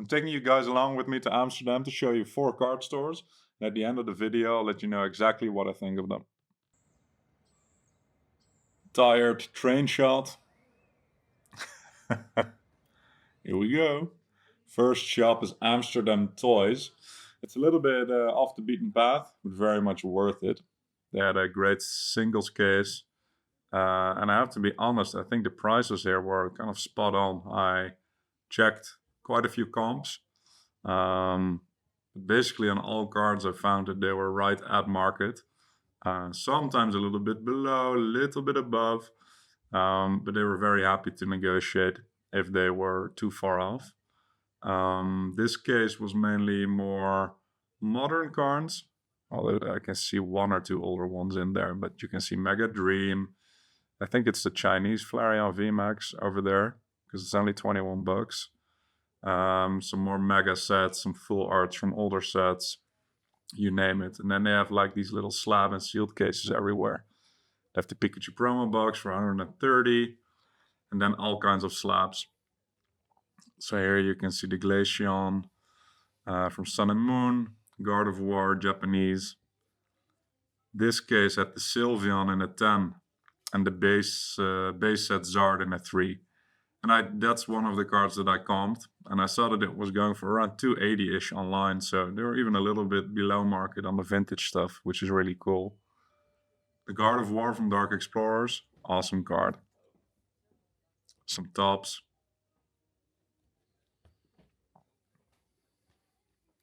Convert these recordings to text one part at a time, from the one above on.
I'm taking you guys along with me to Amsterdam to show you 4 card stores. And at the end of the video, I'll let you know exactly what I think of them. Tired train shot. Here we go. First shop is Amsterdam Toys. It's a little bit off the beaten path, but very much worth it. They had a great singles case. And I have to be honest, I think the prices here were kind of spot on. I checked quite a few comps. Basically, on all cards, I found that they were right at market. Sometimes a little bit below, a little bit above. But they were very happy to negotiate if they were too far off. This case was mainly more modern cards, although I can see 1 or 2 older ones in there, but you can see Mega Dream. I think it's the Chinese Flareon VMAX over there, because it's only 21 bucks. Some more mega sets, some full arts from older sets, you name it. And then they have like these little slab and sealed cases everywhere. They have the Pikachu promo box for 130, and then all kinds of slabs. So here you can see the Glaceon from Sun and Moon, God of War, Japanese. This case had the Sylveon in a 10 and the base set Zard in a 3. And that's one of the cards that I comped, and I saw that it was going for around 280-ish online, so they were even a little bit below market on the vintage stuff, which is really cool. The God of War from Dark Explorers, awesome card. Some tops.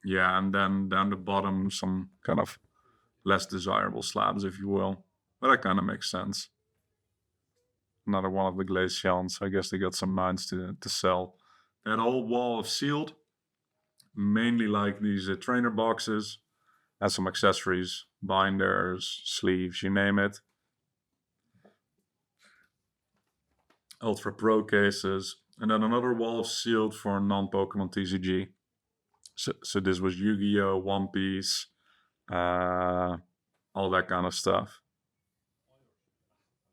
Yeah, and then down the bottom, some kind of less desirable slabs, if you will. But that kind of makes sense. Another one of the Glaceons. I guess they got some 9s to sell. That whole wall of sealed. Mainly like these trainer boxes. And some accessories. Binders, sleeves, you name it. Ultra Pro cases. And then another wall of sealed for non-Pokemon TCG. So this was Yu-Gi-Oh!, One Piece, all that kind of stuff.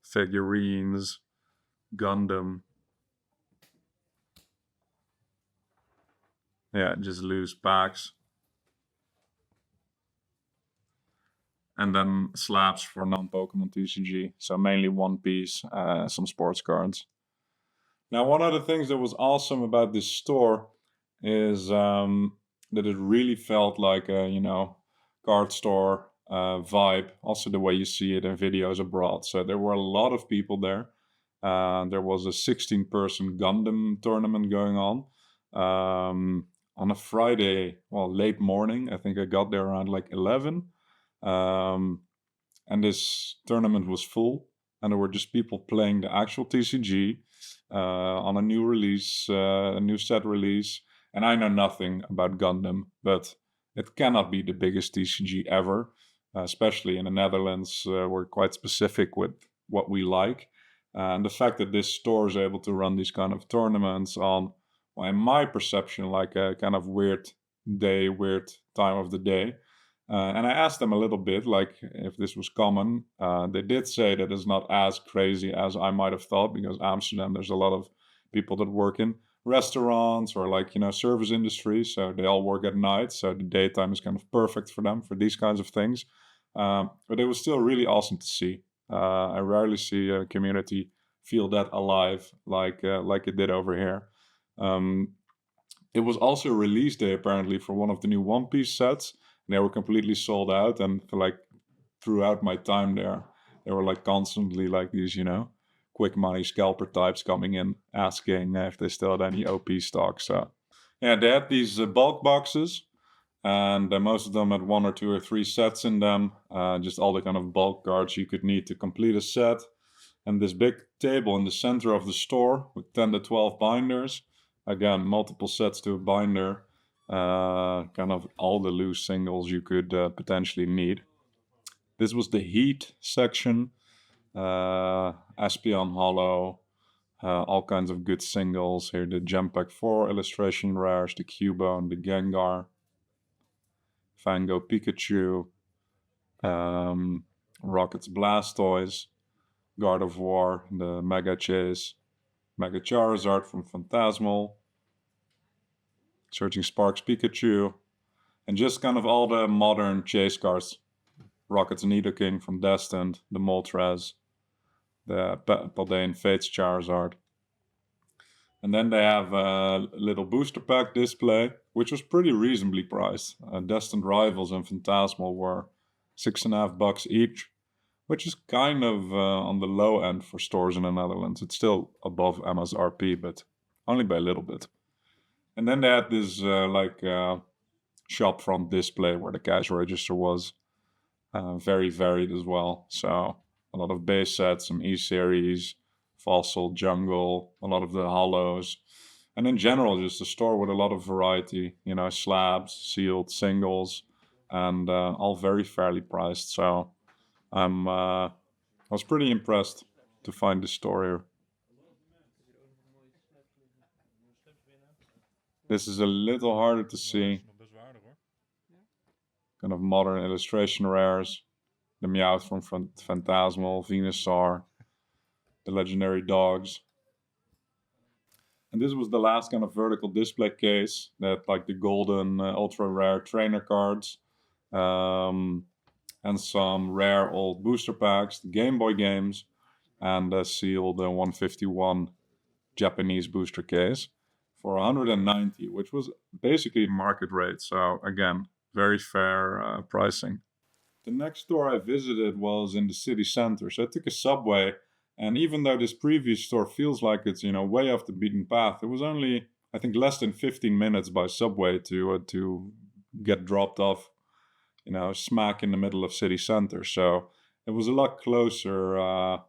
Figurines, Gundam. Yeah, just loose packs. And then slabs for non-Pokemon TCG. So mainly One Piece, some sports cards. Now, one of the things that was awesome about this store is that it really felt like a, card store vibe. Also the way you see it in videos abroad. So there were a lot of people there. There was a 16-person Gundam tournament going on a Friday, late morning. I think I got there around like 11. And this tournament was full. And there were just people playing the actual TCG on a new release, a new set release. And I know nothing about Gundam, but it cannot be the biggest TCG ever, especially in the Netherlands. We're quite specific with what we like. And the fact that this store is able to run these kind of tournaments on, in my perception, like a kind of weird time of the day. And I asked them a little bit, like, if this was common. They did say that it's not as crazy as I might have thought, because Amsterdam, there's a lot of people that work in restaurants or service industry, so they all work at night, so the daytime is kind of perfect for them for these kinds of things. But it was still really awesome to see. I rarely see a community feel that alive like it did over here. It was also release day apparently for one of the new One Piece sets, and they were completely sold out. And throughout my time there were constantly these quick money scalper types coming in asking if they still had any OP stock. So yeah, they had these bulk boxes, and most of them had 1 or 2 or 3 sets in them, just all the kind of bulk cards you could need to complete a set. And this big table in the center of the store with 10 to 12 binders, again multiple sets to a binder, kind of all the loose singles you could potentially need. This was the Heat section. Espion Hollow, all kinds of good singles. Here the Gem Pack 4 illustration rares, the Cubone, the Gengar, Fango Pikachu, Rocket's Blastoise, God of War, the Mega Chase, Mega Charizard from Phantasmal, Searching Sparks Pikachu, and just kind of all the modern chase cards. Rocket's Nidoking from Destined, the Moltres, the Paldean Fates Charizard. And then they have a little booster pack display, which was pretty reasonably priced. Destined Rivals and Phantasmal were $6.50 each, which is kind of on the low end for stores in the Netherlands. It's still above MSRP, but only by a little bit. And then they had this shop front display where the cash register was. Very varied as well. So a lot of base sets, some E-series, Fossil, Jungle, a lot of the hollows. And in general, just a store with a lot of variety, slabs, sealed, singles, and all very fairly priced. So I was pretty impressed to find this store here. This is a little harder to see. Kind of modern illustration rares. The Meowth from Phantasmal, Venusaur, the legendary dogs. And this was the last kind of vertical display case that like the golden ultra rare trainer cards and some rare old booster packs, the Game Boy games, and the sealed 151 Japanese booster case for 190, which was basically market rate. So again, very fair pricing. The next store I visited was in the city center. So I took a subway, and even though this previous store feels like it's, way off the beaten path, it was only, I think, less than 15 minutes by subway to get dropped off, smack in the middle of city center. So it was a lot closer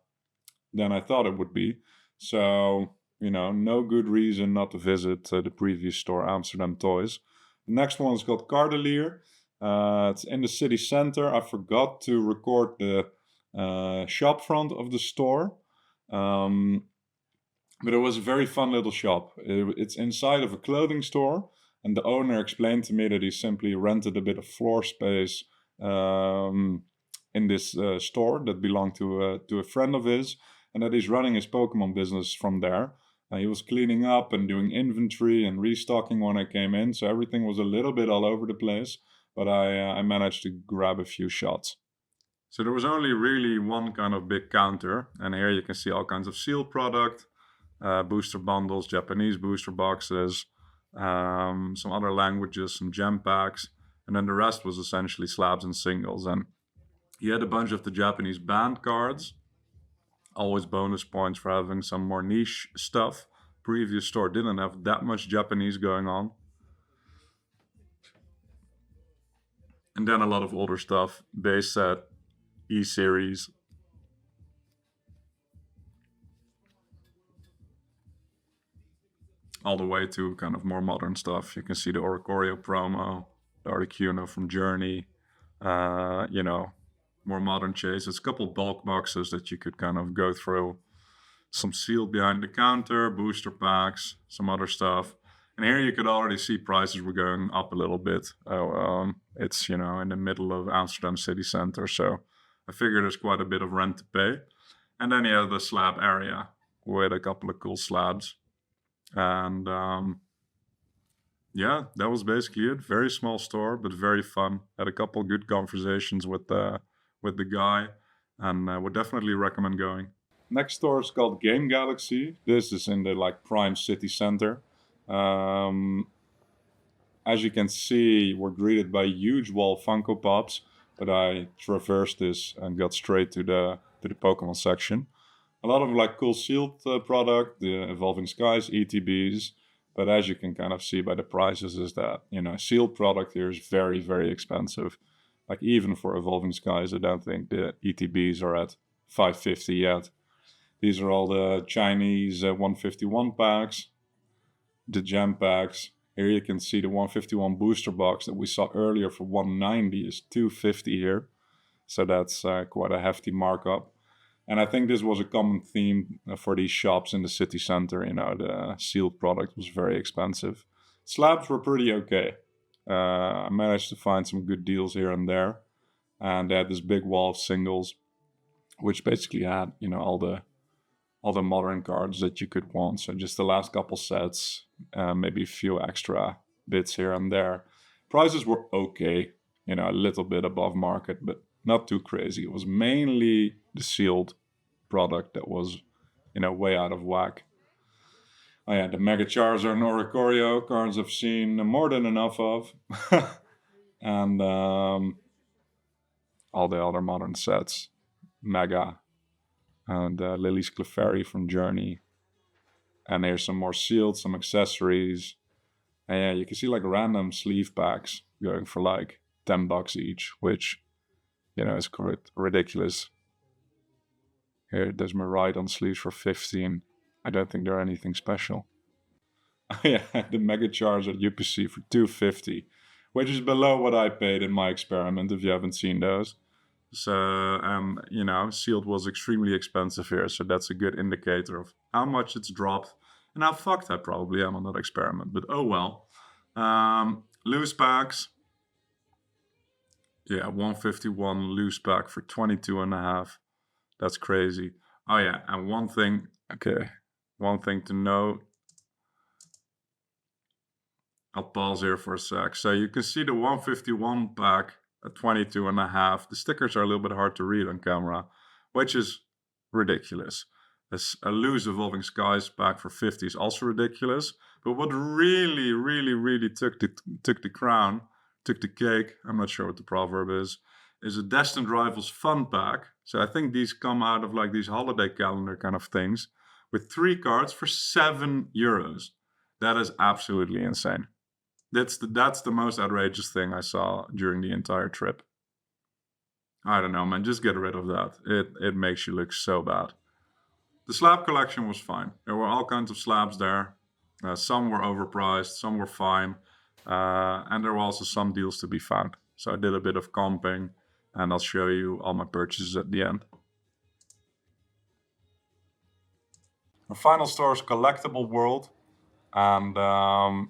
than I thought it would be. So, no good reason not to visit the previous store, Amsterdam Toys. The next one is called Cardelier. It's in the city center. I forgot to record the shop front of the store. But it was a very fun little shop. It's inside of a clothing store. And the owner explained to me that he simply rented a bit of floor space in this store that belonged to a friend of his. And that he's running his Pokemon business from there. He was cleaning up and doing inventory and restocking when I came in. So everything was a little bit all over the place. But I managed to grab a few shots. So there was only really one kind of big counter. And here you can see all kinds of sealed product, booster bundles, Japanese booster boxes, some other languages, some gem packs. And then the rest was essentially slabs and singles. And he had a bunch of the Japanese band cards. Always bonus points for having some more niche stuff. Previous store didn't have that much Japanese going on. And then a lot of older stuff. Base set, E-series. All the way to kind of more modern stuff. You can see the Oricorio promo, the Articuno from Journey. More modern chases, a couple bulk boxes that you could kind of go through, some sealed behind the counter, booster packs, some other stuff. And here you could already see prices were going up a little bit. It's, in the middle of Amsterdam city center, so I figure there's quite a bit of rent to pay. And then you have the slab area with a couple of cool slabs. And that was basically it. Very small store, but very fun. Had a couple good conversations with the guy, and would definitely recommend going. Next store is called Game Galaxy. This is in the prime city center. As you can see, we're greeted by a huge wall of Funko Pops, but I traversed this and got straight to the Pokemon section. A lot of cool sealed product, the Evolving Skies, ETBs, but as you can kind of see by the prices is that, sealed product here is very, very expensive. Even for Evolving Skies, I don't think the ETBs are at $550 yet. These are all the Chinese 151 packs, the gem packs. Here you can see the 151 booster box that we saw earlier for $190 is $250 here. So that's quite a hefty markup. And I think this was a common theme for these shops in the city center. The sealed product was very expensive. Slabs were pretty okay. I managed to find some good deals here and there. And they had this big wall of singles, which basically had, all the modern cards that you could want. So just the last couple sets, maybe a few extra bits here and there. Prices were okay, a little bit above market, but not too crazy. It was mainly the sealed product that was, way out of whack. Oh yeah, the Mega Charizard and Oricorio cards I've seen more than enough of. And all the other modern sets. Mega and Lily's Clefairy from Journey. And here's some more sealed, some accessories. And yeah, you can see like random sleeve packs going for like $10 each, which, is quite ridiculous. Here, there's my Rhydon sleeves for 15. I don't think they're anything special. Yeah, the Mega Charizard UPC for 250, which is below what I paid in my experiment. If you haven't seen those, so sealed was extremely expensive here, so that's a good indicator of how much it's dropped and how fucked I probably am on that experiment. But oh well. Loose packs. Yeah, 151 loose pack for 22 and a half. That's crazy. Oh yeah, and one thing to note. I'll pause here for a sec. So you can see the 151 pack at 22 and a half. The stickers are a little bit hard to read on camera, which is ridiculous. A loose Evolving Skies pack for 50 is also ridiculous. But what really, really, really took the crown, took the cake, I'm not sure what the proverb is a Destined Rivals fun pack. So I think these come out of like these holiday calendar kind of things with 3 cards for €7. That is absolutely insane. That's the most outrageous thing I saw during the entire trip. I don't know, man. Just get rid of that. It makes you look so bad. The slab collection was fine. There were all kinds of slabs there. Some were overpriced, some were fine, and there were also some deals to be found. So I did a bit of comping, and I'll show you all my purchases at the end. Our final store is Collectible World, and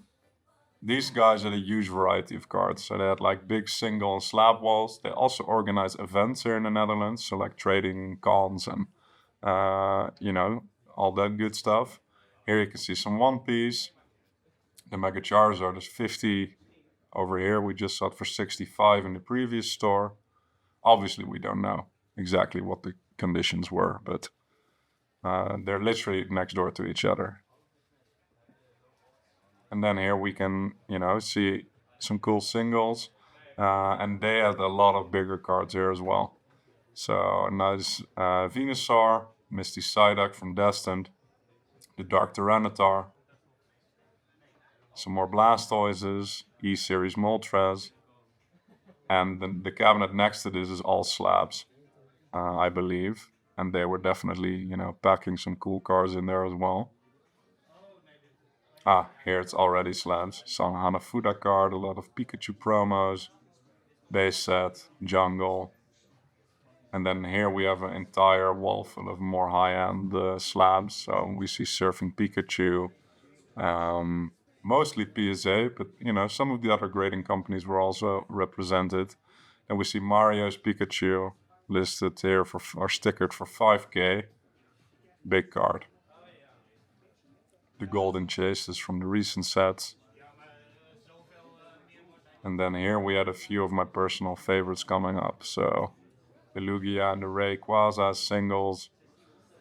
these guys had a huge variety of cards. So they had like big single and slab walls. They also organize events here in the Netherlands. So like trading cons and, all that good stuff. Here you can see some One Piece. The Mega Charizard is 50 over here. We just saw it for 65 in the previous store. Obviously, we don't know exactly what the conditions were, but they're literally next door to each other. And then here we can, see some cool singles. And they had a lot of bigger cards here as well. So a nice Venusaur, Misty Psyduck from Destined, the Dark Tyranitar, some more Blastoises, E-Series Moltres, and the cabinet next to this is all slabs, I believe. And they were definitely, packing some cool cards in there as well. Here it's already slabs. Some Hanafuda card, a lot of Pikachu promos, base set, jungle. And then here we have an entire wall full of more high-end slabs. So we see Surfing Pikachu, mostly PSA, but some of the other grading companies were also represented. And we see Mario's Pikachu listed here or stickered for 5K. Big card. The Golden Chases from the recent sets. And then here we had a few of my personal favorites coming up. So the Lugia and the Rayquaza singles,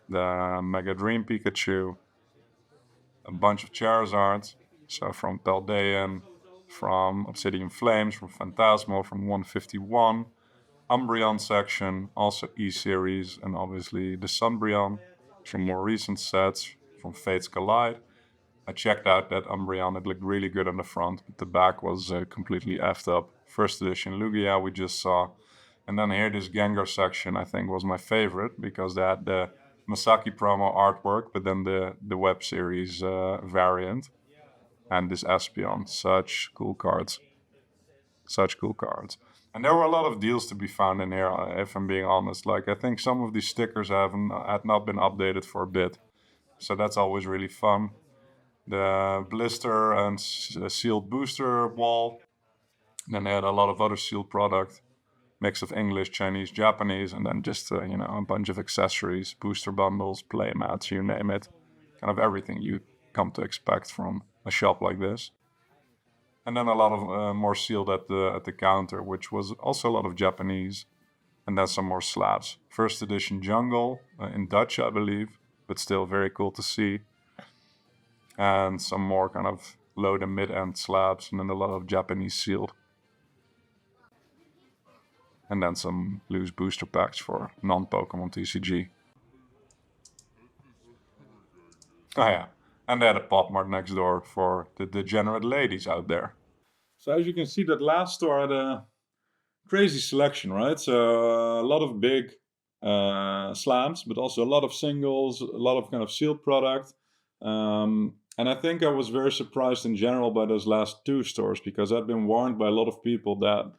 the Mega Dream Pikachu, a bunch of Charizards. So from Paldean, from Obsidian Flames, from Phantasmo, from 151. Umbreon section, also E-Series, and obviously the Sunbreon. From more recent sets, from Fates Collide. I checked out that Umbreon, it looked really good on the front, but the back was completely effed up. First edition Lugia we just saw. And then here, this Gengar section, I think, was my favorite, because they had the Masaki promo artwork, but then the web series variant. And this Espeon, such cool cards. Such cool cards. And there were a lot of deals to be found in here, if I'm being honest. Like, I think some of these stickers had not been updated for a bit. So that's always really fun. The blister and sealed booster wall. Then they had a lot of other sealed product. Mix of English, Chinese, Japanese, and then just, a bunch of accessories, booster bundles, play mats, you name it. Kind of everything you come to expect from a shop like this. And then a lot of more sealed at the counter, which was also a lot of Japanese. And then some more slabs. First edition Jungle in Dutch, I believe, but still very cool to see. And some more kind of low to mid-end slabs, and then a lot of Japanese sealed. And then some loose booster packs for non-Pokemon TCG. Oh yeah, and they had a Pop Mart next door for the degenerate ladies out there. So as you can see, that last store had a crazy selection, right? So a lot of big slabs, but also a lot of singles, a lot of kind of sealed product. And I think I was very surprised in general by those last two stores, because I've been warned by a lot of people that,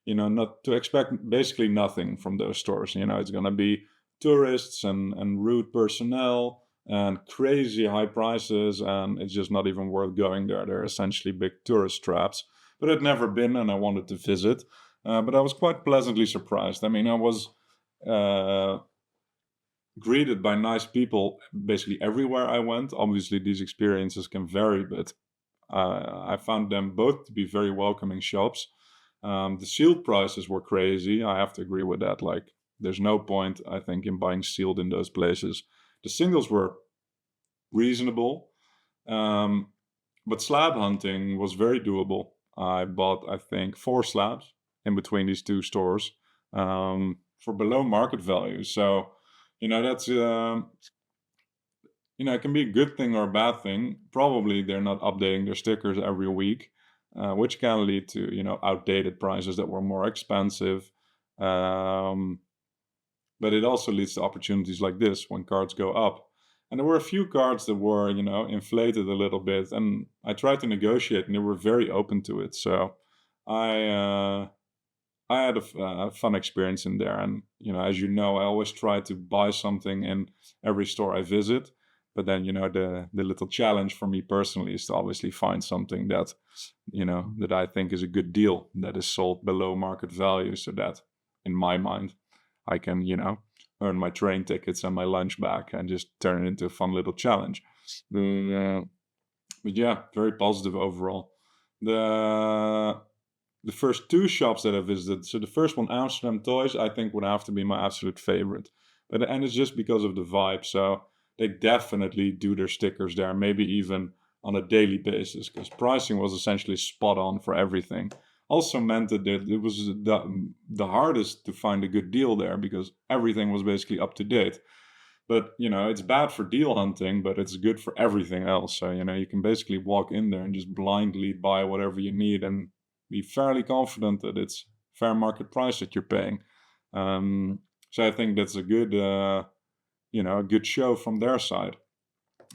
not to expect basically nothing from those stores. It's going to be tourists and rude personnel and crazy high prices, and it's just not even worth going there. They're essentially big tourist traps. But I'd never been, and I wanted to visit. But I was quite pleasantly surprised. I mean, I was greeted by nice people basically everywhere I went. Obviously, these experiences can vary, but I found them both to be very welcoming shops. The sealed prices were crazy. I have to agree with that. Like, there's no point, I think, in buying sealed in those places. The singles were reasonable, but slab hunting was very doable. I bought, I think, 4 slabs in between these two stores for below market value. So, that's it can be a good thing or a bad thing. Probably they're not updating their stickers every week, which can lead to outdated prices that were more expensive. But it also leads to opportunities like this when cards go up. And there were a few cards that were, inflated a little bit, and I tried to negotiate, and they were very open to it. So I had a fun experience in there. And, as you know, I always try to buy something in every store I visit. But then, the little challenge for me personally is to obviously find something that, that I think is a good deal, that is sold below market value, so that, in my mind, I can, earn my train tickets and my lunch back and just turn it into a fun little challenge. But yeah, very positive overall. The first 2 shops that I visited, so the first one, Amsterdam Toys, I think would have to be my absolute favorite. And it's just because of the vibe. So they definitely do their stickers there, maybe even on a daily basis, because pricing was essentially spot on for everything. Also meant that it was the hardest to find a good deal there, because everything was basically up to date. But, it's bad for deal hunting, but it's good for everything else. So, you can basically walk in there and just blindly buy whatever you need and be fairly confident that it's fair market price that you're paying. So I think that's a good, a good show from their side.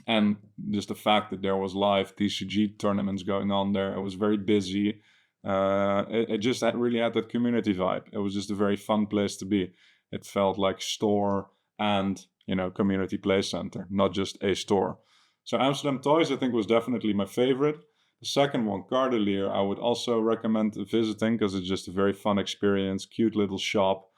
And just the fact that there was live TCG tournaments going on there, it was very busy. It just really had that community vibe. It was just a very fun place to be. It felt like store and, community play center, not just a store. So Amsterdam Toys, I think, was definitely my favorite. The second one, Cardelier, I would also recommend visiting, because it's just a very fun experience, cute little shop,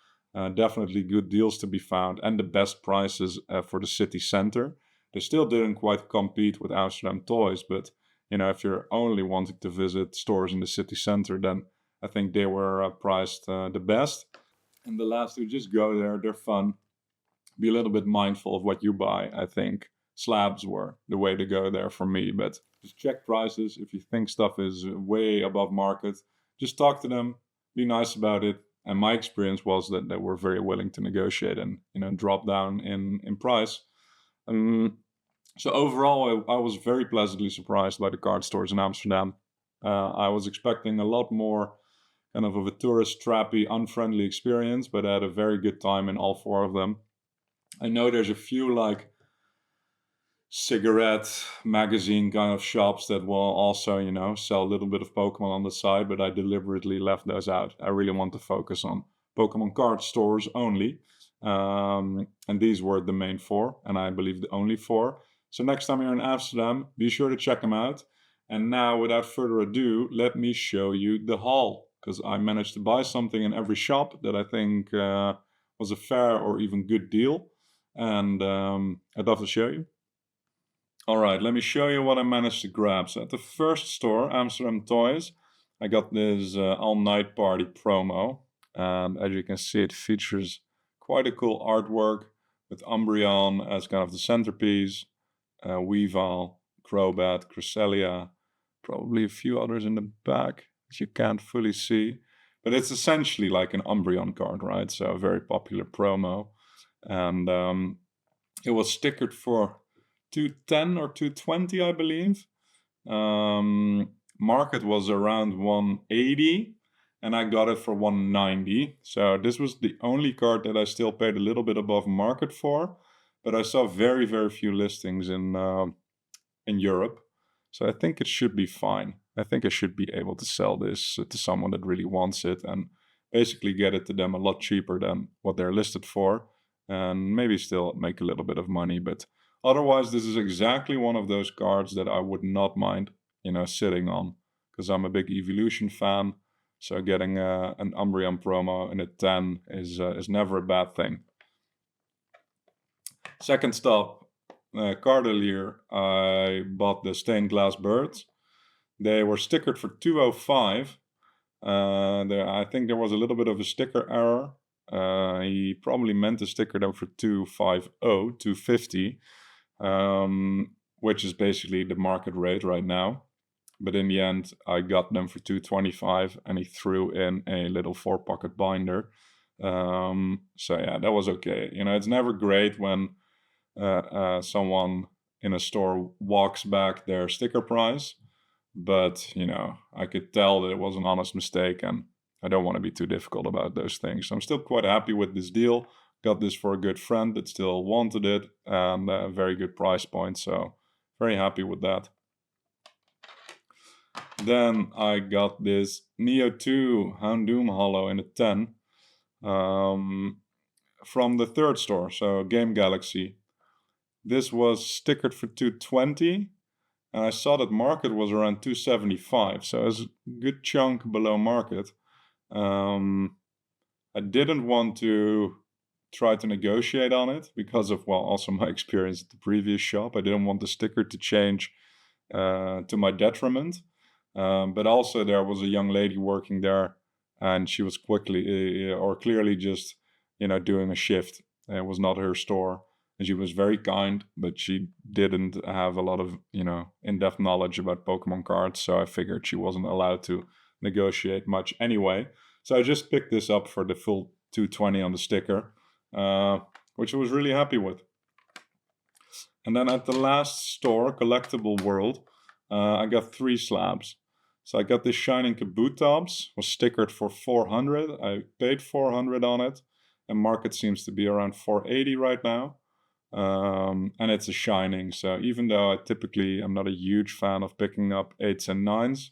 definitely good deals to be found, and the best prices for the city center. They still didn't quite compete with Amsterdam Toys, but if you're only wanting to visit stores in the city center, then I think they were priced the best. And the last two, just go there, they're fun. Be a little bit mindful of what you buy. I think slabs were the way to go there for me, but just check prices. If you think stuff is way above market, just talk to them, be nice about it. And my experience was that they were very willing to negotiate and drop down in price. So overall, I was very pleasantly surprised by the card stores in Amsterdam. I was expecting a lot more kind of a tourist trappy, unfriendly experience, but I had a very good time in all 4 of them. I know there's a few like cigarette magazine kind of shops that will also, sell a little bit of Pokemon on the side, but I deliberately left those out. I really want to focus on Pokemon card stores only. And these were the main 4, and I believe the only 4. So next time you're in Amsterdam, be sure to check them out. And now, without further ado, let me show you the haul, because I managed to buy something in every shop that I think was a fair or even good deal. And I'd love to show you. All right, let me show you what I managed to grab. So at the first store, Amsterdam Toys, I got this All Night Party promo, and as you can see, it features quite a cool artwork with Umbreon as kind of the centerpiece, Weavile, Crobat, Cresselia, probably a few others in the back that you can't fully see. But it's essentially like an Umbreon card, right? So a very popular promo. And it was stickered for 210 or 220, I believe. Market was around 180 and I got it for 190. So this was the only card that I still paid a little bit above market for, but I saw very, very few listings in Europe. So I think it should be fine. I think I should be able to sell this to someone that really wants it and basically get it to them a lot cheaper than what they're listed for, and maybe still make a little bit of money. But otherwise, this is exactly one of those cards that I would not mind, sitting on, because I'm a big Evolution fan. So getting an Umbreon promo in a 10 is never a bad thing. Second stop, Cardelier. I bought the stained glass birds. They were stickered for 205. I think there was a little bit of a sticker error. He probably meant to sticker them for 250, which is basically the market rate right now. But in the end, I got them for 225, and he threw in a little 4-pocket binder. So yeah, that was okay. It's never great when someone in a store walks back their sticker price. But, I could tell that it was an honest mistake, and I don't want to be too difficult about those things. So I'm still quite happy with this deal. Got this for a good friend that still wanted it, and a very good price point. So very happy with that. Then I got this Neo 2 Houndoom Hollow in a 10 from the third store, so Game Galaxy. This was stickered for 220. And I saw that market was around 275, so it's a good chunk below market. I didn't want to try to negotiate on it because of, also my experience at the previous shop. I didn't want the sticker to change to my detriment. But also there was a young lady working there, and she was clearly just, doing a shift. It was not her store. And she was very kind, but she didn't have a lot of, in-depth knowledge about Pokemon cards. So I figured she wasn't allowed to negotiate much anyway. So I just picked this up for the full 220 on the sticker, which I was really happy with. And then at the last store, Collectible World, I got 3 slabs. So I got this Shining Kabutops, was stickered for 400. I paid 400 on it, and market seems to be around 480 right now. And it's a Shining, so even though I typically am not a huge fan of picking up 8s and 9s,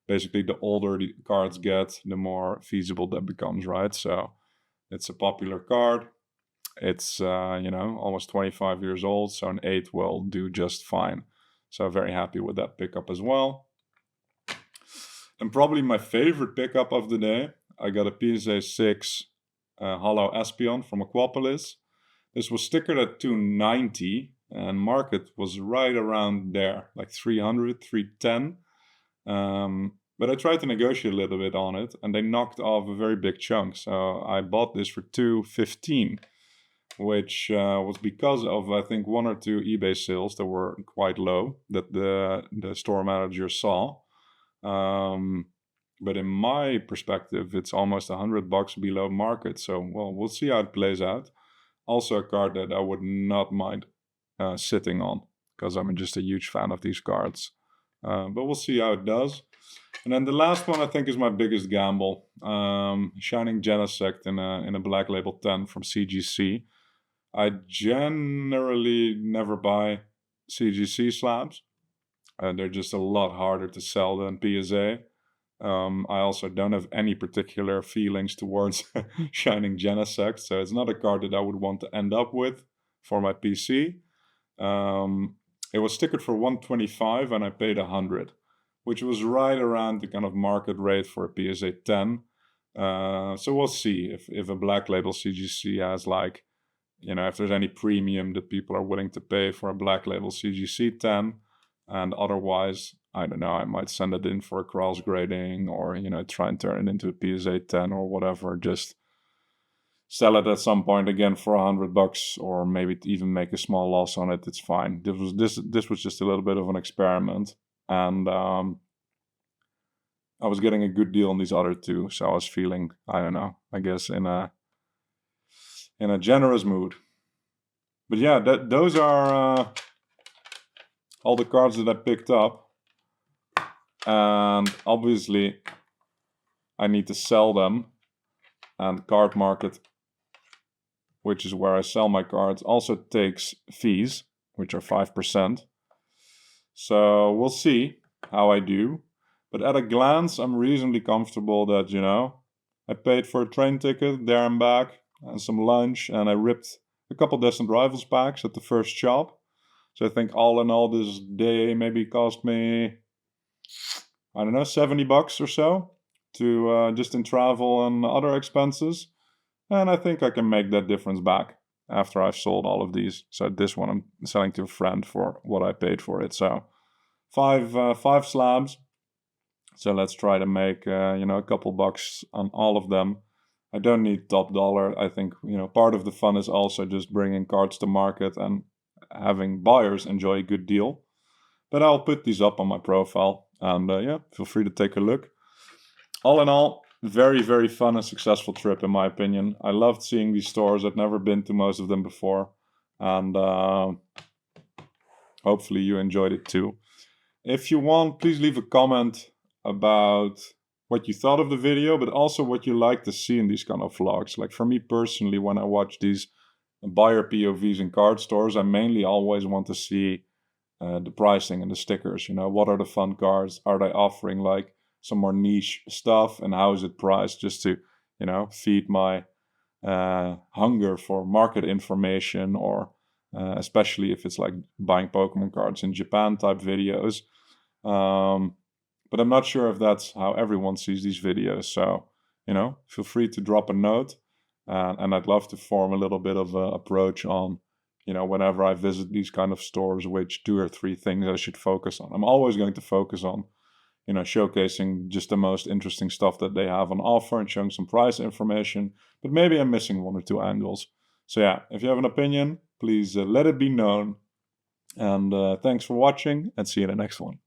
basically the older the cards get, the more feasible that becomes, right? So it's a popular card. It's almost 25 years old, so an 8 will do just fine. So very happy with that pickup as well. And probably my favorite pickup of the day, I got a PSA 6 Hollow Espeon from Aquapolis. This was stickered at 290, and market was right around there, like 300, 310. But I tried to negotiate a little bit on it, and they knocked off a very big chunk. So I bought this for 215, which was because of, I think, 1 or 2 eBay sales that were quite low that the store manager saw. But in my perspective, it's almost $100 below market. So, we'll see how it plays out. Also a card that I would not mind sitting on, because I'm just a huge fan of these cards. But we'll see how it does. And then the last one I think is my biggest gamble. Shining Genesect in a Black Label 10 from CGC. I generally never buy CGC slabs. They're just a lot harder to sell than PSA. I also don't have any particular feelings towards Shining Genesect, so it's not a card that I would want to end up with for my PC. It was stickered for 125 and I paid 100, which was right around the kind of market rate for a PSA 10. So we'll see if a Black Label CGC has if there's any premium that people are willing to pay for a Black Label CGC 10. And otherwise, I don't know, I might send it in for a cross grading, or, you know, try and turn it into a PSA 10 or whatever. Just sell it at some point again for $100, or maybe even make a small loss on it. It's fine. This was just a little bit of an experiment, and I was getting a good deal on these other two, so I was feeling, I don't know, I guess in a generous mood. But yeah, those are all the cards that I picked up, and obviously I need to sell them, and Card Market, which is where I sell my cards, also takes fees, which are 5%. So we'll see how I do. But at a glance, I'm reasonably comfortable that, you know, I paid for a train ticket there and back and some lunch, and I ripped a couple Distant Rivals packs at the first shop. So I think all in all, this day maybe cost me, I don't know, $70 or so to just in travel and other expenses. And I think I can make that difference back after I've sold all of these. So this one I'm selling to a friend for what I paid for it. So five slabs. So let's try to make, you know, a couple bucks on all of them. I don't need top dollar. I think, you know, part of the fun is also just bringing cards to market and having buyers enjoy a good deal. But I'll put these up on my profile, and yeah, feel free to take a look. All in all, very, very fun and successful trip, in my opinion. I loved seeing these stores. I've never been to most of them before, and hopefully you enjoyed it too. If you want, please leave a comment about what you thought of the video, but also what you like to see in these kind of vlogs. Like for me personally, when I watch these buyer POVs in card stores, I mainly always want to see the pricing and the stickers. You know, what are the fun cards? Are they offering like some more niche stuff, and how is it priced, just to, you know, feed my hunger for market information, or especially if it's like buying Pokemon cards in Japan type videos. But I'm not sure if that's how everyone sees these videos. So, you know, feel free to drop a note, and I'd love to form a little bit of an approach on, you know, whenever I visit these kind of stores, which 2 or 3 things I should focus on. I'm always going to focus on, you know, showcasing just the most interesting stuff that they have on offer and showing some price information, but maybe I'm missing 1 or 2 angles. So yeah, if you have an opinion, please let it be known. And thanks for watching, and see you in the next one.